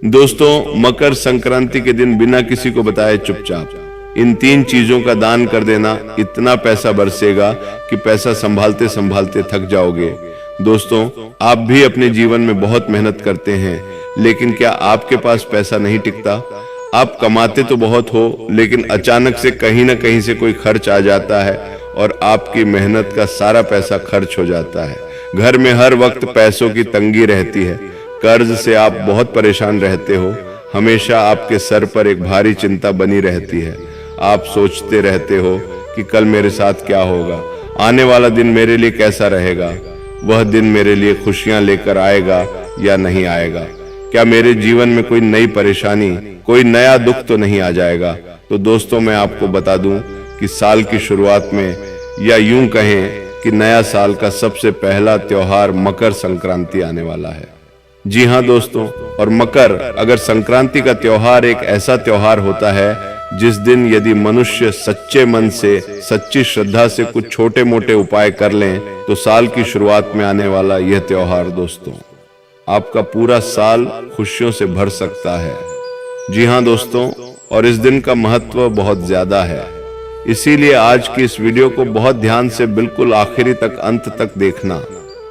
दोस्तों, मकर संक्रांति के दिन बिना किसी को बताए चुपचाप इन 3 चीजों का दान कर देना। इतना पैसा बरसेगा कि पैसा संभालते संभालते थक जाओगे। दोस्तों, आप भी अपने जीवन में बहुत मेहनत करते हैं, लेकिन क्या आपके पास पैसा नहीं टिकता? आप कमाते तो बहुत हो, लेकिन अचानक से कहीं ना कहीं से कोई खर्च आ जाता है और आपकी मेहनत का सारा पैसा खर्च हो जाता है। घर में हर वक्त पैसों की तंगी रहती है, कर्ज से आप बहुत परेशान रहते हो। हमेशा आपके सर पर एक भारी चिंता बनी रहती है। आप सोचते रहते हो कि कल मेरे साथ क्या होगा, आने वाला दिन मेरे लिए कैसा रहेगा, वह दिन मेरे लिए खुशियां लेकर आएगा या नहीं आएगा, क्या मेरे जीवन में कोई नई परेशानी, कोई नया दुख तो नहीं आ जाएगा। तो दोस्तों, मैं आपको बता दूं कि साल की शुरुआत में, या यूं कहें कि नया साल का सबसे पहला त्योहार मकर संक्रांति आने वाला है। जी हाँ दोस्तों, और मकर अगर संक्रांति का त्योहार एक ऐसा त्योहार होता है जिस दिन यदि मनुष्य सच्चे मन से, सच्ची श्रद्धा से कुछ छोटे मोटे उपाय कर लें, तो साल की शुरुआत में आने वाला यह त्योहार दोस्तों आपका पूरा साल खुशियों से भर सकता है। जी हाँ दोस्तों, और इस दिन का महत्व बहुत ज्यादा है, इसीलिए आज की इस वीडियो को बहुत ध्यान से बिल्कुल आखिरी तक, अंत तक देखना,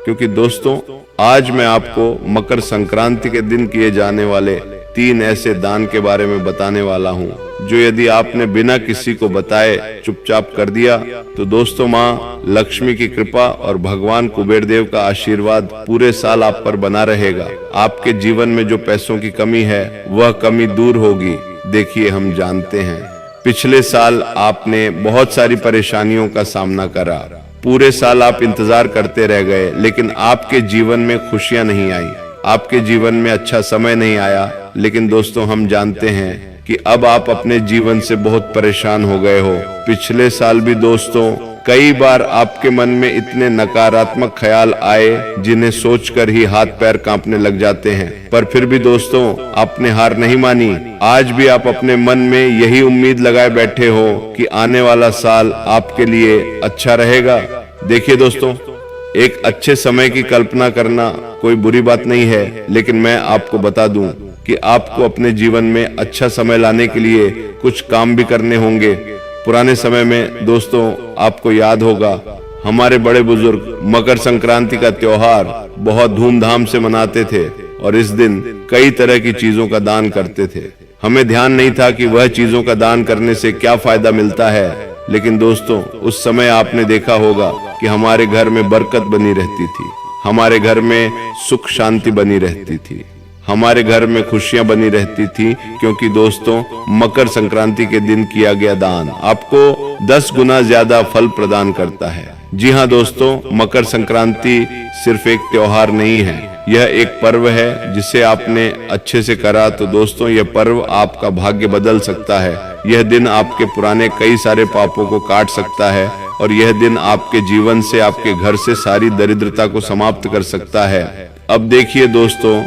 क्योंकि दोस्तों आज मैं आपको मकर संक्रांति के दिन किए जाने वाले 3 ऐसे दान के बारे में बताने वाला हूँ, जो यदि आपने बिना किसी को बताए चुपचाप कर दिया तो दोस्तों माँ लक्ष्मी की कृपा और भगवान कुबेर देव का आशीर्वाद पूरे साल आप पर बना रहेगा। आपके जीवन में जो पैसों की कमी है वह कमी दूर होगी। देखिए, हम जानते हैं पिछले साल आपने बहुत सारी परेशानियों का सामना करा, पूरे साल आप इंतजार करते रह गए, लेकिन आपके जीवन में खुशियां नहीं आई, आपके जीवन में अच्छा समय नहीं आया। लेकिन दोस्तों, हम जानते हैं कि अब आप अपने जीवन से बहुत परेशान हो गए हो। पिछले साल भी दोस्तों कई बार आपके मन में इतने नकारात्मक ख्याल आए जिन्हें सोचकर ही हाथ पैर कांपने लग जाते हैं, पर फिर भी दोस्तों आपने हार नहीं मानी। आज भी आप अपने मन में यही उम्मीद लगाए बैठे हो कि आने वाला साल आपके लिए अच्छा रहेगा। देखिए दोस्तों, एक अच्छे समय की कल्पना करना कोई बुरी बात नहीं है, लेकिन मैं आपको बता दूं कि आपको अपने जीवन में अच्छा समय लाने के लिए कुछ काम भी करने होंगे। पुराने समय में दोस्तों आपको याद होगा, हमारे बड़े बुजुर्ग मकर संक्रांति का त्योहार बहुत धूमधाम से मनाते थे और इस दिन कई तरह की चीजों का दान करते थे। हमें ध्यान नहीं था कि वह चीजों का दान करने से क्या फायदा मिलता है, लेकिन दोस्तों उस समय आपने देखा होगा कि हमारे घर में बरकत बनी रहती थी, हमारे घर में सुख शांति बनी रहती थी, हमारे घर में खुशियां बनी रहती थी, क्योंकि दोस्तों मकर संक्रांति के दिन किया गया दान आपको 10 गुना ज्यादा फल प्रदान करता है। जी हाँ दोस्तों, मकर संक्रांति सिर्फ एक त्योहार नहीं है, यह एक पर्व है जिसे आपने अच्छे से करा तो दोस्तों यह पर्व आपका भाग्य बदल सकता है। यह दिन आपके पुराने कई सारे पापों को काट सकता है और यह दिन आपके जीवन से, आपके घर से सारी दरिद्रता को समाप्त कर सकता है। अब देखिए दोस्तों,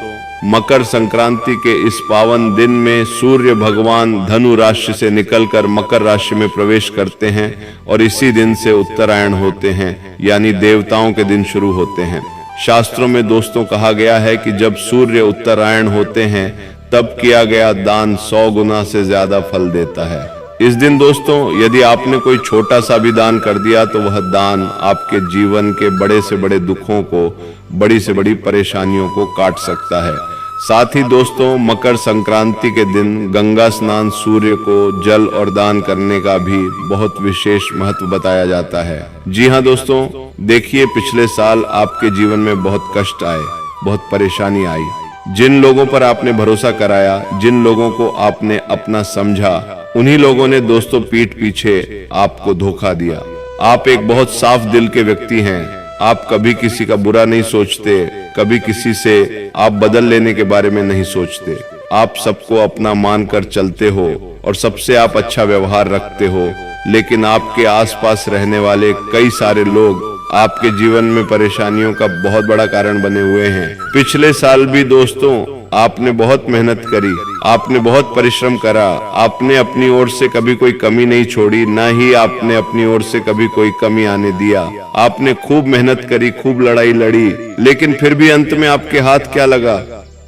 मकर संक्रांति के इस पावन दिन में सूर्य भगवान धनु राशि से निकलकर मकर राशि में प्रवेश करते हैं और इसी दिन से उत्तरायण होते हैं, यानी देवताओं के दिन शुरू होते हैं। शास्त्रों में दोस्तों कहा गया है कि जब सूर्य उत्तरायण होते हैं तब किया गया दान 100 गुना से ज्यादा फल देता है। इस दिन दोस्तों यदि आपने कोई छोटा सा भी दान कर दिया तो वह दान आपके जीवन के बड़े से बड़े दुखों को, बड़ी से बड़ी परेशानियों को काट सकता है। साथ ही दोस्तों मकर संक्रांति के दिन गंगा स्नान, सूर्य को जल और दान करने का भी बहुत विशेष महत्व बताया जाता है। जी हाँ दोस्तों, देखिए पिछले साल आपके जीवन में बहुत कष्ट आए, बहुत परेशानी आई। जिन लोगों पर आपने भरोसा कराया, जिन लोगों को आपने अपना समझा, उन्हीं लोगों ने दोस्तों पीठ पीछे आपको धोखा दिया। आप एक बहुत साफ दिल के व्यक्ति हैं, आप कभी किसी का बुरा नहीं सोचते, कभी किसी से आप बदल लेने के बारे में नहीं सोचते। आप सबको अपना मानकर चलते हो और सबसे आप अच्छा व्यवहार रखते हो, लेकिन आपके आसपास रहने वाले कई सारे लोग आपके जीवन में परेशानियों का बहुत बड़ा कारण बने हुए हैं। पिछले साल भी दोस्तों आपने बहुत मेहनत करी, आपने बहुत परिश्रम करा, आपने अपनी ओर से कभी कोई कमी नहीं छोड़ी, ना ही आपने अपनी ओर से कभी कोई कमी आने दिया। आपने खूब मेहनत करी, खूब लड़ाई लड़ी, लेकिन फिर भी अंत में आपके हाथ क्या लगा?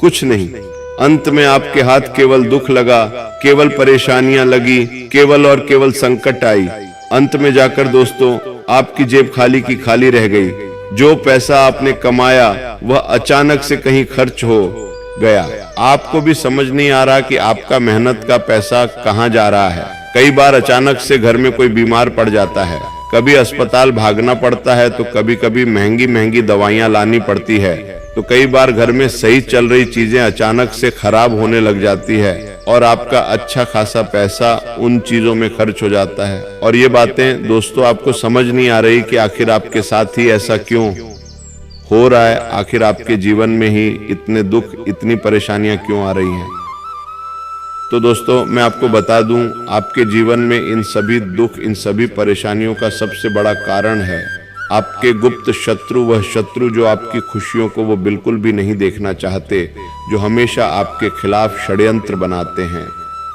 कुछ नहीं। अंत में आपके हाथ केवल दुख लगा, केवल परेशानियां लगी, केवल और केवल संकट आई। अंत में जाकर दोस्तों आपकी जेब खाली की खाली रह गई। जो पैसा आपने कमाया वह अचानक से कहीं खर्च हो गया। आपको भी समझ नहीं आ रहा कि आपका मेहनत का पैसा कहाँ जा रहा है। कई बार अचानक से घर में कोई बीमार पड़ जाता है, कभी अस्पताल भागना पड़ता है, तो कभी कभी महंगी महंगी दवाइयां लानी पड़ती है। तो कई बार घर में सही चल रही चीजें अचानक से खराब होने लग जाती है और आपका अच्छा खासा पैसा उन चीजों में खर्च हो जाता है। और ये बातें दोस्तों आपको समझ नहीं आ रही कि आखिर आपके साथ ही ऐसा क्यों हो रहा है, आखिर आपके जीवन में ही इतने दुख, इतनी परेशानियां क्यों आ रही हैं। तो दोस्तों मैं आपको बता दूं, आपके जीवन में इन सभी दुख, इन सभी परेशानियों का सबसे बड़ा कारण है आपके गुप्त शत्रु। वह शत्रु जो आपकी खुशियों को वो बिल्कुल भी नहीं देखना चाहते, जो हमेशा आपके खिलाफ षड्यंत्र बनाते हैं,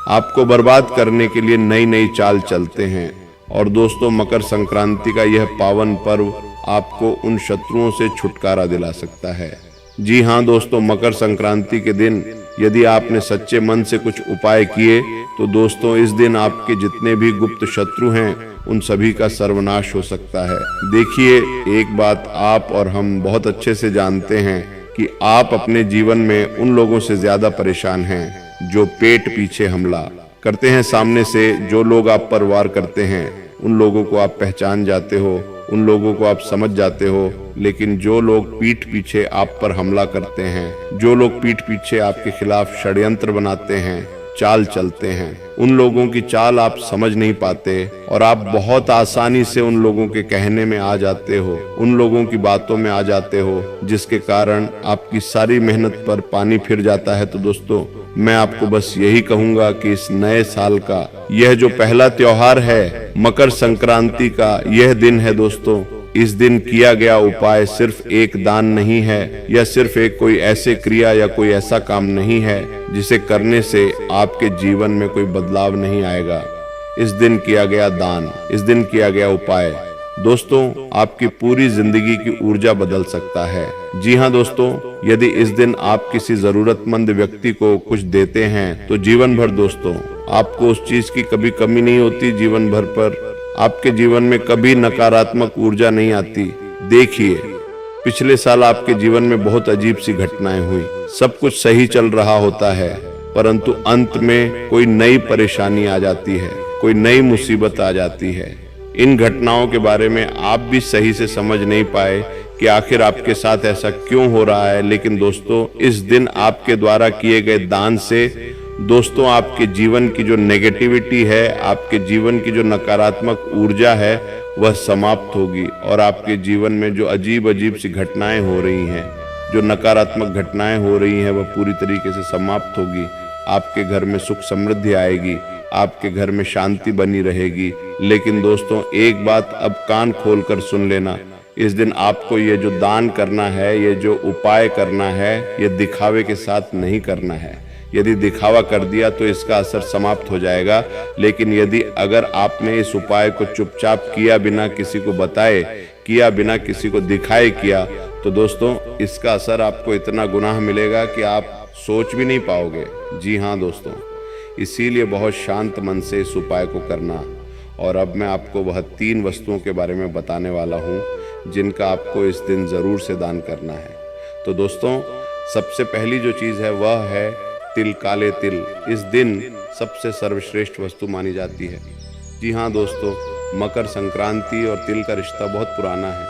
आपको बर्बाद करने के लिए नई नई चाल चलते हैं। और दोस्तों मकर संक्रांति का यह पावन पर्व आपको उन शत्रुओं से छुटकारा दिला सकता है। जी हाँ दोस्तों, मकर संक्रांति के दिन यदि आपने सच्चे मन से कुछ उपाय किए तो दोस्तों इस दिन आपके जितने भी गुप्त शत्रु हैं उन सभी का सर्वनाश हो सकता है। देखिए, एक बात आप और हम बहुत अच्छे से जानते हैं कि आप अपने जीवन में उन लोगों से ज्यादा परेशान हैं जो पेट पीछे हमला करते हैं। सामने से जो लोग आप पर वार करते हैं उन लोगों को आप पहचान जाते हो, उन लोगों को आप समझ जाते हो, लेकिन जो लोग पीठ पीछे आप पर हमला करते हैं, जो लोग पीठ पीछे आपके खिलाफ षड्यंत्र बनाते हैं, चाल चलते हैं, उन लोगों की चाल आप समझ नहीं पाते और आप बहुत आसानी से उन लोगों के कहने में आ जाते हो, उन लोगों की बातों में आ जाते हो, जिसके कारण आपकी सारी मेहनत पर पानी फिर जाता है। तो दोस्तों मैं आपको बस यही कहूंगा कि इस नए साल का यह जो पहला त्योहार है मकर संक्रांति का, यह दिन है दोस्तों, इस दिन किया गया उपाय सिर्फ एक दान नहीं है, या सिर्फ एक कोई ऐसे क्रिया या कोई ऐसा काम नहीं है जिसे करने से आपके जीवन में कोई बदलाव नहीं आएगा। इस दिन किया गया दान, इस दिन किया गया उपाय दोस्तों आपकी पूरी जिंदगी की ऊर्जा बदल सकता है। जी हाँ दोस्तों, यदि इस दिन आप किसी जरूरतमंद व्यक्ति को कुछ देते हैं तो जीवन भर दोस्तों आपको उस चीज की कभी कमी नहीं होती। जीवन भर पर आपके जीवन में कभी नकारात्मक ऊर्जा नहीं आती। देखिए, पिछले साल आपके जीवन में बहुत अजीब सी घटनाएं हुई, सब कुछ सही चल रहा होता है, परंतु अंत में कोई नई परेशानी आ जाती है, कोई नई मुसीबत आ जाती है। इन घटनाओं के बारे में आप भी सही से समझ नहीं पाए कि आखिर आपके साथ ऐसा क्यों हो रहा है। लेकिन दोस्तों इस दिन आपके द्वारा किए गए दान से दोस्तों आपके जीवन की जो नेगेटिविटी है, आपके जीवन की जो नकारात्मक ऊर्जा है वह समाप्त होगी और आपके जीवन में जो अजीब अजीब सी घटनाएं हो रही हैं, जो नकारात्मक घटनाएं हो रही हैं, वह पूरी तरीके से समाप्त होगी। आपके घर में सुख समृद्धि आएगी, आपके घर में शांति बनी रहेगी। लेकिन दोस्तों एक बात अब कान खोलकर सुन लेना, इस दिन आपको ये जो दान करना है, ये जो उपाय करना है, ये दिखावे के साथ नहीं करना है। यदि दिखावा कर दिया तो इसका असर समाप्त हो जाएगा, लेकिन यदि अगर आपने इस उपाय को चुपचाप किया बिना किसी को बताए, किया बिना किसी को दिखाए किया, तो दोस्तों इसका असर आपको इतना गुनाह मिलेगा कि आप सोच भी नहीं पाओगे। जी हाँ दोस्तों, इसीलिए बहुत शांत मन से इस उपाय को करना। और अब मैं आपको वह 3 वस्तुओं के बारे में बताने वाला हूँ जिनका आपको इस दिन ज़रूर से दान करना है। तो दोस्तों सबसे पहली जो चीज़ है वह है तिल, काले तिल। इस दिन सबसे सर्वश्रेष्ठ वस्तु मानी जाती है। जी हाँ दोस्तों, मकर संक्रांति और तिल का रिश्ता बहुत पुराना है।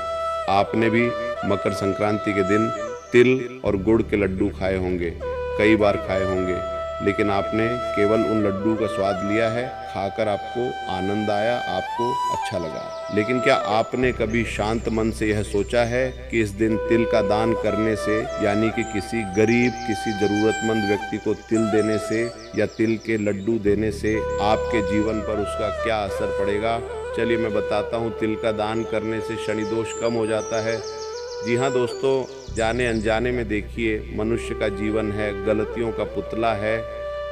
आपने भी मकर संक्रांति के दिन तिल और गुड़ के लड्डू खाए होंगे, कई बार खाए होंगे, लेकिन आपने केवल उन लड्डू का स्वाद लिया है, खाकर आपको आनंद आया, आपको अच्छा लगा। लेकिन क्या आपने कभी शांत मन से यह सोचा है कि इस दिन तिल का दान करने से, यानी कि किसी गरीब, किसी जरूरतमंद व्यक्ति को तिल देने से या तिल के लड्डू देने से आपके जीवन पर उसका क्या असर पड़ेगा? चलिए मैं बताता हूँ। तिल का दान करने से शनि दोष कम हो जाता है। जी हाँ दोस्तों, जाने अनजाने में देखिए, मनुष्य का जीवन है, गलतियों का पुतला है।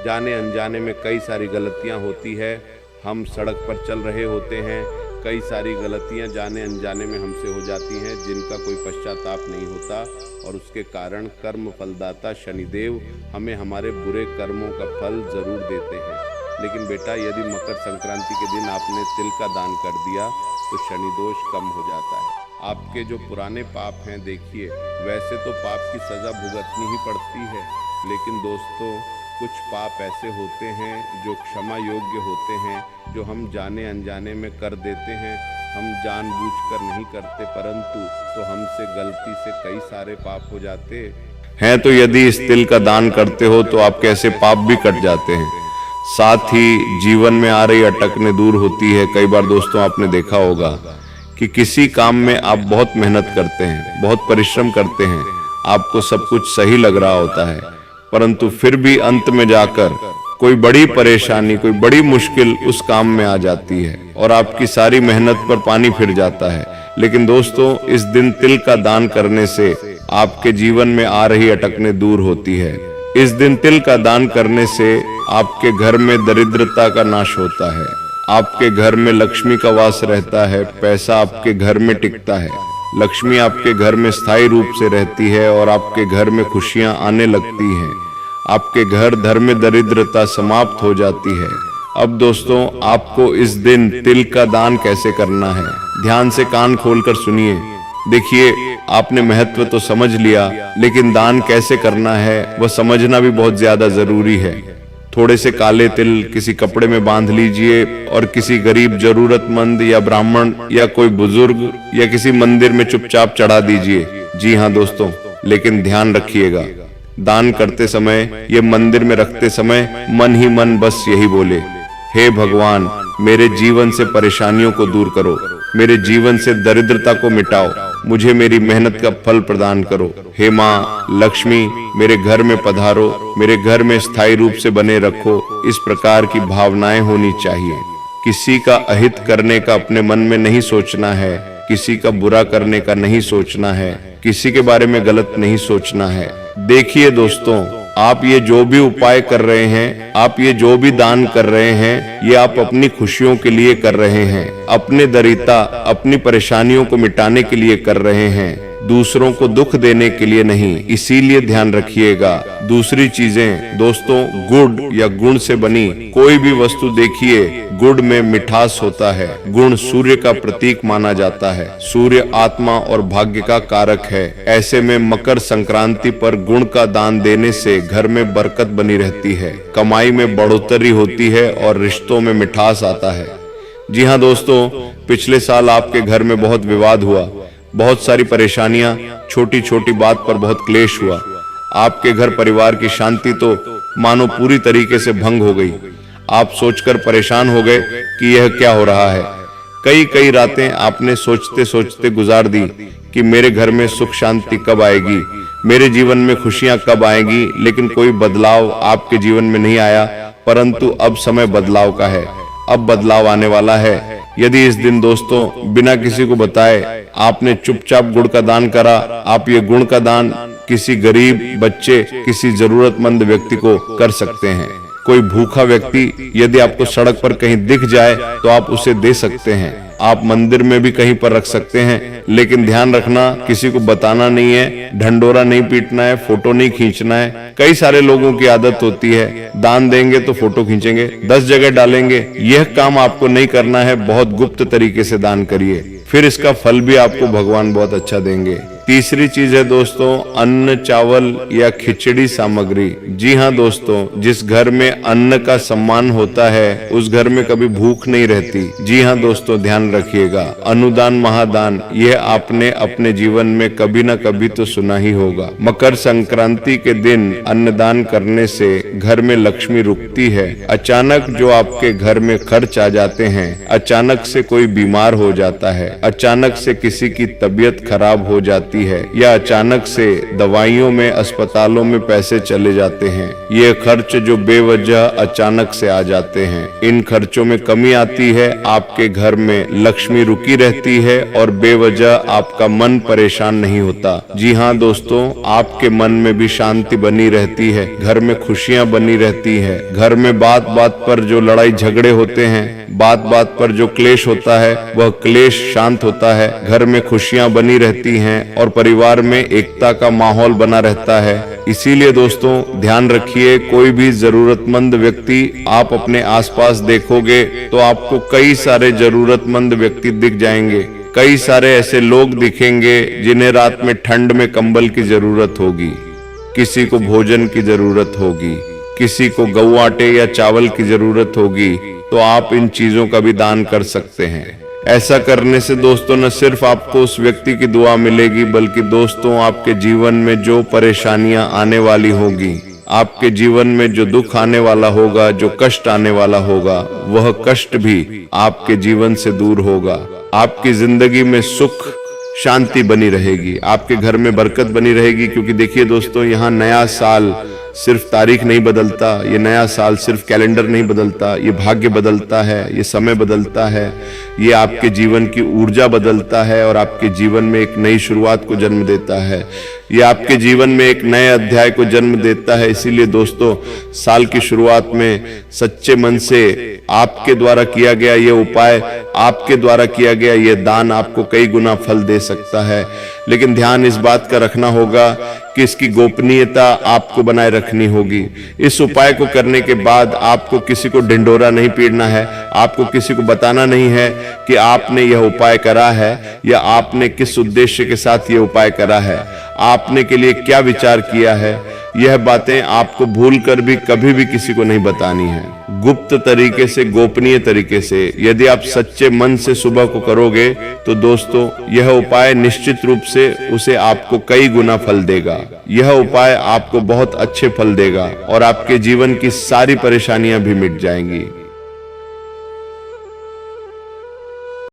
जाने अनजाने में कई सारी गलतियां होती है। हम सड़क पर चल रहे होते हैं, कई सारी गलतियां जाने अनजाने में हमसे हो जाती हैं जिनका कोई पश्चाताप नहीं होता और उसके कारण कर्म फलदाता शनिदेव हमें हमारे बुरे कर्मों का फल जरूर देते हैं। लेकिन बेटा, यदि मकर संक्रांति के दिन आपने तिल का दान कर दिया तो शनि दोष कम हो जाता है। आपके जो पुराने पाप हैं, देखिए वैसे तो पाप की सज़ा भुगतनी ही पड़ती है, लेकिन दोस्तों कुछ पाप ऐसे होते हैं जो क्षमा योग्य होते हैं, जो हम जाने अनजाने में कर देते हैं। हम जानबूझकर नहीं करते, परंतु तो हमसे गलती से कई सारे पाप हो जाते हैं। तो यदि इस तिल का दान करते हो तो आपके ऐसे पाप भी कट जाते हैं, साथ ही जीवन में आ रही अटकने दूर होती है। कई बार दोस्तों आपने देखा होगा कि किसी काम में आप बहुत मेहनत करते हैं, बहुत परिश्रम करते हैं, आपको सब कुछ सही लग रहा होता है, परंतु फिर भी अंत में जाकर कोई बड़ी परेशानी, कोई बड़ी मुश्किल उस काम में आ जाती है और आपकी सारी मेहनत पर पानी फिर जाता है। लेकिन दोस्तों, इस दिन तिल का दान करने से आपके जीवन में आ रही अटकने दूर होती है। इस दिन तिल का दान करने से आपके घर में दरिद्रता का नाश होता है, आपके घर में लक्ष्मी का वास रहता है, पैसा आपके घर में टिकता है, लक्ष्मी आपके घर में स्थायी रूप से रहती है और आपके घर में खुशियां आने लगती हैं। आपके घर में दरिद्रता समाप्त हो जाती है। अब दोस्तों, आपको इस दिन तिल का दान कैसे करना है, ध्यान से कान खोलकर सुनिए। देखिए, आपने महत्व तो समझ लिया, लेकिन दान कैसे करना है वह समझना भी बहुत ज्यादा जरूरी है। थोड़े से काले तिल किसी कपड़े में बांध लीजिए और किसी गरीब जरूरतमंद या ब्राह्मण या कोई बुजुर्ग या किसी मंदिर में चुपचाप चढ़ा दीजिए। जी हाँ दोस्तों, लेकिन ध्यान रखिएगा, दान करते समय, ये मंदिर में रखते समय मन ही मन बस यही बोले, हे भगवान, मेरे जीवन से परेशानियों को दूर करो, मेरे जीवन से दरिद्रता को मिटाओ, मुझे मेरी मेहनत का फल प्रदान करो। हे माँ लक्ष्मी, मेरे घर में पधारो, मेरे घर में स्थायी रूप से बने रखो। इस प्रकार की भावनाएं होनी चाहिए। किसी का अहित करने का अपने मन में नहीं सोचना है, किसी का बुरा करने का नहीं सोचना है, किसी के बारे में गलत नहीं सोचना है। देखिए दोस्तों, आप ये जो भी उपाय कर रहे हैं, आप ये जो भी दान कर रहे हैं, ये आप अपनी खुशियों के लिए कर रहे हैं, अपने दरिद्रता, अपनी परेशानियों को मिटाने के लिए कर रहे हैं, दूसरों को दुख देने के लिए नहीं। इसीलिए ध्यान रखिएगा। दूसरी चीजें दोस्तों, गुड़ या गुण से बनी कोई भी वस्तु देखिए, गुड़ में मिठास होता है। गुण सूर्य का प्रतीक माना जाता है, सूर्य आत्मा और भाग्य का कारक है। ऐसे में मकर संक्रांति पर गुण का दान देने से घर में बरकत बनी रहती है, कमाई में बढ़ोतरी होती है और रिश्तों में मिठास आता है। जी हाँ दोस्तों, पिछले साल आपके घर में बहुत विवाद हुआ, बहुत सारी परेशानियां, छोटी छोटी बात पर बहुत क्लेश हुआ। आपके घर परिवार की शांति तो मानो पूरी तरीके से भंग हो गई। आप सोचकर परेशान हो गए कि यह क्या हो रहा है। कई रातें आपने सोचते सोचते गुजार दी कि मेरे घर में सुख शांति कब आएगी, मेरे जीवन में खुशियां कब आएगी। लेकिन कोई बदलाव आपके जीवन में नहीं आया, परंतु अब समय बदलाव का है, अब बदलाव आने वाला है। यदि इस दिन दोस्तों बिना किसी को बताए आपने चुपचाप गुड़ का दान करा, आप ये गुड़ का दान किसी गरीब बच्चे, किसी जरूरतमंद व्यक्ति को कर सकते हैं। कोई भूखा व्यक्ति यदि आपको सड़क पर कहीं दिख जाए तो आप उसे दे सकते हैं। आप मंदिर में भी कहीं पर रख सकते हैं, लेकिन ध्यान रखना, किसी को बताना नहीं है, ढंडोरा नहीं पीटना है, फोटो नहीं खींचना है। कई सारे लोगों की आदत होती है, दान देंगे तो फोटो खींचेंगे, 10 जगह डालेंगे। यह काम आपको नहीं करना है। बहुत गुप्त तरीके से दान करिए, फिर इसका फल भी आपको भगवान बहुत अच्छा देंगे। तीसरी चीज है दोस्तों, अन्न, चावल या खिचड़ी सामग्री। जी हाँ दोस्तों, जिस घर में अन्न का सम्मान होता है उस घर में कभी भूख नहीं रहती। जी हाँ दोस्तों, ध्यान रखिएगा। अनुदान महादान, यह आपने अपने जीवन में कभी न कभी तो सुना ही होगा। मकर संक्रांति के दिन अन्नदान करने से घर में लक्ष्मी रुकती है। अचानक जो आपके घर में खर्च आ जाते हैं, अचानक से कोई बीमार हो जाता है, अचानक से किसी की तबीयत खराब हो जाती जाती है या अचानक से दवाइयों में, अस्पतालों में पैसे चले जाते हैं। ये खर्च जो बेवजह अचानक से आ जाते हैं, इन खर्चों में कमी आती है, आपके घर में लक्ष्मी रुकी रहती है और बेवजह आपका मन परेशान नहीं होता। जी हाँ दोस्तों, आपके मन में भी शांति बनी रहती है, घर में खुशियां बनी रहती है। घर में बात बात पर जो लड़ाई झगड़े होते हैं, बात बात पर जो क्लेश होता है, वह क्लेश शांत होता है। घर में खुशियां बनी रहती हैं और परिवार में एकता का माहौल बना रहता है। इसीलिए दोस्तों ध्यान रखिए, कोई भी जरूरतमंद व्यक्ति आप अपने आसपास देखोगे तो आपको कई सारे जरूरतमंद व्यक्ति दिख जाएंगे। कई सारे ऐसे लोग दिखेंगे जिन्हें रात में ठंड में कंबल की जरूरत होगी, किसी को भोजन की जरूरत होगी, किसी को गऊ आटे या चावल की जरूरत होगी। तो आप इन चीजों का भी दान कर सकते हैं। ऐसा करने से दोस्तों न सिर्फ आपको उस व्यक्ति की दुआ मिलेगी, बल्कि दोस्तों आपके जीवन में जो परेशानियां आने वाली होगी, आपके जीवन में जो दुख आने वाला होगा, जो कष्ट आने वाला होगा, वह कष्ट भी आपके जीवन से दूर होगा। आपकी जिंदगी में सुख शांति बनी रहेगी, आपके घर में बरकत बनी रहेगी। क्योंकि देखिए दोस्तों, यहाँ नया साल सिर्फ तारीख नहीं बदलता, ये नया साल सिर्फ कैलेंडर नहीं बदलता, ये भाग्य बदलता है, ये समय बदलता है, ये आपके जीवन की ऊर्जा बदलता है और आपके जीवन में एक नई शुरुआत को जन्म देता है। ये आपके जीवन में एक नए अध्याय को जन्म देता है। इसीलिए दोस्तों, साल की शुरुआत में सच्चे मन से आपके द्वारा किया गया ये उपाय, आपके द्वारा किया गया ये दान आपको कई गुना फल दे सकता है। लेकिन ध्यान इस बात का रखना होगा कि इसकी गोपनीयता आपको बनाए रखनी होगी। इस उपाय को करने के बाद आपको किसी को ढिंढोरा नहीं पीटना है, आपको किसी को बताना नहीं है कि आपने यह उपाय करा है या आपने किस उद्देश्य के साथ यह उपाय करा है, आपने के लिए क्या विचार किया है। यह बातें आपको भूलकर भी कभी भी किसी को नहीं बतानी है। गुप्त तरीके से, गोपनीय तरीके से यदि आप सच्चे मन से सुबह को करोगे तो दोस्तों यह उपाय निश्चित रूप से उसे आपको कई गुना फल देगा। यह उपाय आपको बहुत अच्छे फल देगा और आपके जीवन की सारी परेशानियां भी मिट जाएंगी।